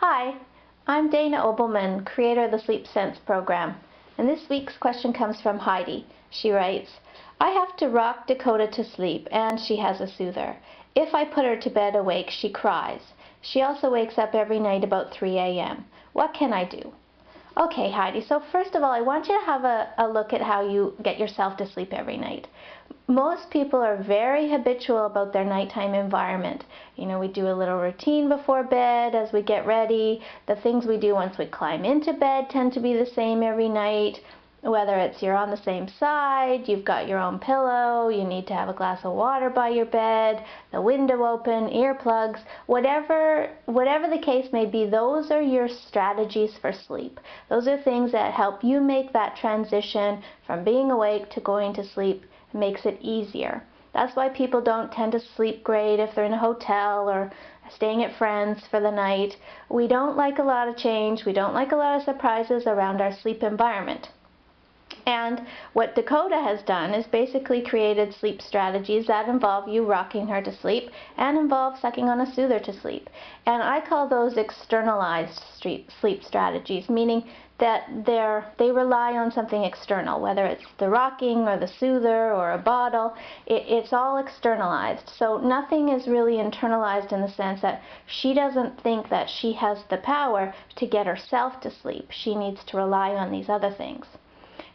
Hi, I'm Dana Obleman, creator of the Sleep Sense program, and this week's question comes from Heidi. She writes, I have to rock Dakota to sleep and she has a soother. If I put her to bed awake, she cries. She also wakes up every night about 3 a.m. What can I do? Okay, Heidi, so first of all, I want you to have a look at how you get yourself to sleep every night. Most people are very habitual about their nighttime environment. You know, we do a little routine before bed as we get ready. The things we do once we climb into bed tend to be the same every night. Whether it's you're on the same side, you've got your own pillow, you need to have a glass of water by your bed, the window open, earplugs, whatever the case may be, those are your strategies for sleep. Those are things that help you make that transition from being awake to going to sleep. It makes it easier. That's why people don't tend to sleep great if they're in a hotel or staying at friends for the night. We don't like a lot of change. We don't like a lot of surprises around our sleep environment. And what Dakota has done is basically created sleep strategies that involve you rocking her to sleep and involve sucking on a soother to sleep. And I call those externalized sleep strategies, meaning that they rely on something external, whether it's the rocking or the soother or a bottle. It's all externalized. So nothing is really internalized in the sense that she doesn't think that she has the power to get herself to sleep. She needs to rely on these other things.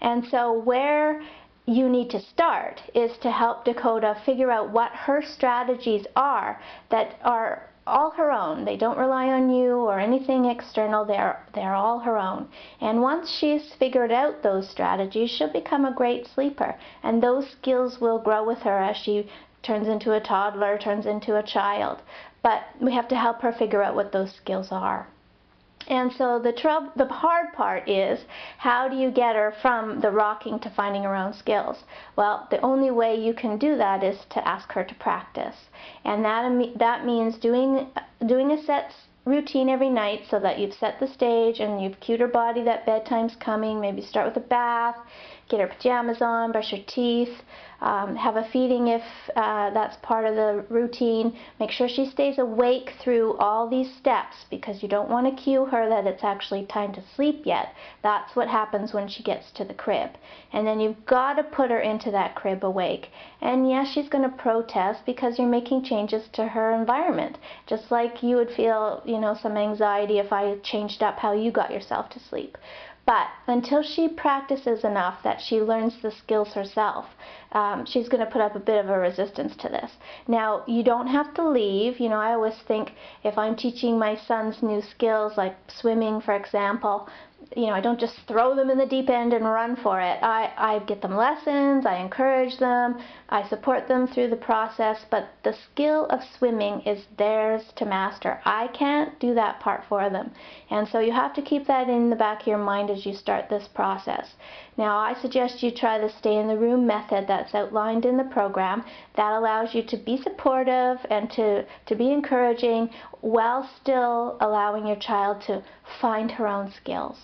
And so where you need to start is to help Dakota figure out what her strategies are that are all her own. They don't rely on you or anything external. They're all her own. And once she's figured out those strategies, she'll become a great sleeper. And those skills will grow with her as she turns into a toddler, turns into a child. But we have to help her figure out what those skills are. And so the hard part is, how do you get her from the rocking to finding her own skills? Well, the only way you can do that is to ask her to practice. And that means doing a set routine every night so that you've set the stage and you've cued her body that bedtime's coming. Maybe start with a bath, get her pajamas on, brush her teeth, have a feeding if that's part of the routine. Make sure she stays awake through all these steps, because you don't want to cue her that it's actually time to sleep yet. That's what happens when she gets to the crib. And then you've got to put her into that crib awake. And yes, she's going to protest because you're making changes to her environment. Just like you would feel, some anxiety if I changed up how you got yourself to sleep. But until she practices enough that she learns the skills herself, she's going to put up a bit of a resistance to this. Now, you don't have to leave. I always think if I'm teaching my sons new skills, like swimming, for example, I don't just throw them in the deep end and run for it. I get them lessons, I encourage them, I support them through the process, but the skill of swimming is theirs to master. I can't do that part for them. And so you have to keep that in the back of your mind as you start this process. Now, I suggest you try the stay in the room method that's outlined in the program. That allows you to be supportive and to be encouraging while still allowing your child to find her own skills.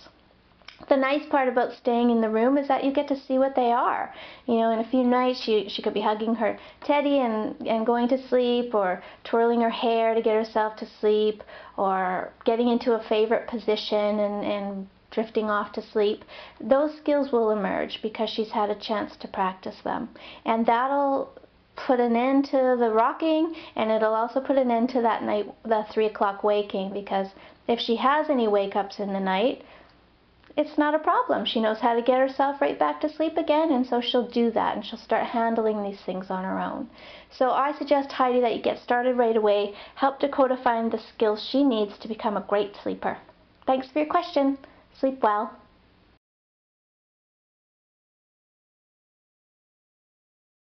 The nice part about staying in the room is that you get to see what they are. In a few nights she could be hugging her teddy and going to sleep, or twirling her hair to get herself to sleep, or getting into a favorite position and drifting off to sleep. Those skills will emerge because she's had a chance to practice them. And that'll put an end to the rocking, and it'll also put an end to that 3 o'clock waking, because if she has any wake-ups in the night, it's not a problem. She knows how to get herself right back to sleep again, and so she'll do that, and she'll start handling these things on her own. So I suggest, Heidi, that you get started right away. Help Dakota find the skills she needs to become a great sleeper. Thanks for your question. Sleep well.